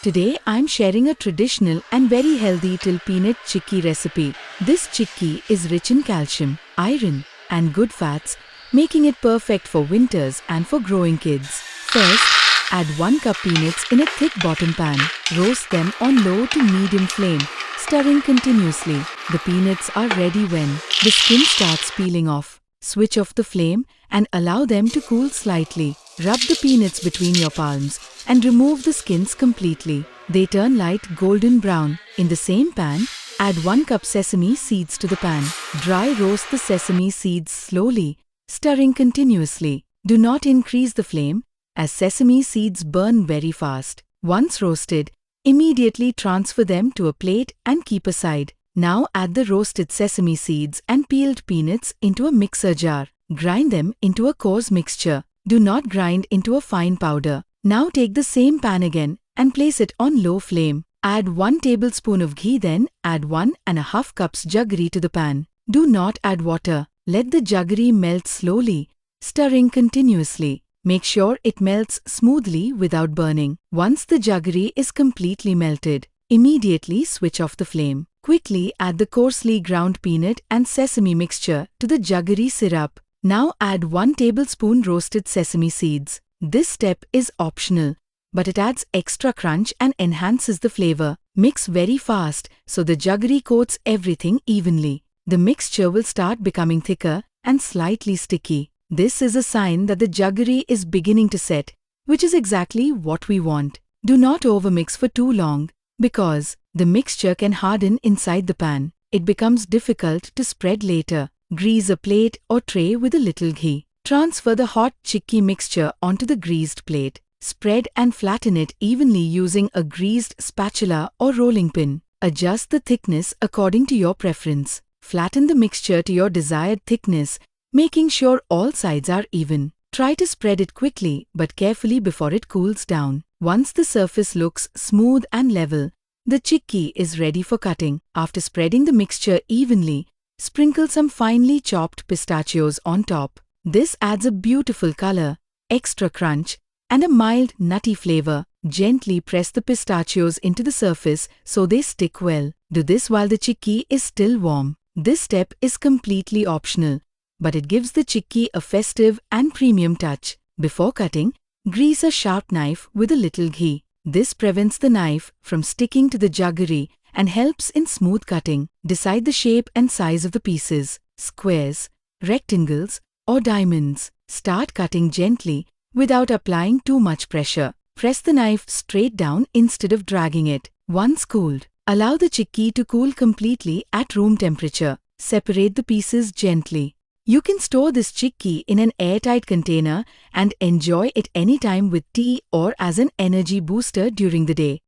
Today I'm sharing a traditional and very healthy till peanut chikki recipe. This chikki is rich in calcium, iron and good fats, making it perfect for winters and for growing kids. First, add 1 cup peanuts in a thick bottom pan. Roast them on low to medium flame, stirring continuously. The peanuts are ready when the skin starts peeling off. Switch off the flame and allow them to cool slightly. Rub the peanuts between your palms and remove the skins completely. They turn light golden brown. In the same pan, add 1 cup sesame seeds to the pan. Dry roast the sesame seeds slowly, stirring continuously. Do not increase the flame, as sesame seeds burn very fast. Once roasted, immediately transfer them to a plate and keep aside. Now add the roasted sesame seeds and peeled peanuts into a mixer jar. Grind them into a coarse mixture. Do not grind into a fine powder. Now take the same pan again and place it on low flame. Add 1 tablespoon of ghee, then add 1½ cups jaggery to the pan. Do not add water. Let the jaggery melt slowly, stirring continuously. Make sure it melts smoothly without burning. Once the jaggery is completely melted, immediately switch off the flame. Quickly add the coarsely ground peanut and sesame mixture to the jaggery syrup. Now add 1 tablespoon roasted sesame seeds. This step is optional, but it adds extra crunch and enhances the flavor. Mix very fast so the jaggery coats everything evenly. The mixture will start becoming thicker and slightly sticky. This is a sign that the jaggery is beginning to set, which is exactly what we want. Do not overmix for too long, because the mixture can harden inside the pan. It becomes difficult to spread later. Grease a plate or tray with a little ghee. Transfer the hot chikki mixture onto the greased plate. Spread and flatten it evenly using a greased spatula or rolling pin. Adjust the thickness according to your preference. Flatten the mixture to your desired thickness, making sure all sides are even. Try to spread it quickly but carefully before it cools down. Once the surface looks smooth and level, the chikki is ready for cutting. After spreading the mixture evenly, sprinkle some finely chopped pistachios on top. This adds a beautiful color, extra crunch, and a mild nutty flavor. Gently press the pistachios into the surface so they stick well. Do this while the chikki is still warm. This step is completely optional, but it gives the chikki a festive and premium touch. Before cutting, grease a sharp knife with a little ghee. This prevents the knife from sticking to the jaggery and helps in smooth cutting. Decide the shape and size of the pieces: squares, rectangles, or diamonds. Start cutting gently without applying too much pressure. Press the knife straight down instead of dragging it. Once cooled, allow the chikki to cool completely at room temperature. Separate the pieces gently. You can store this chikki in an airtight container and enjoy it anytime with tea or as an energy booster during the day.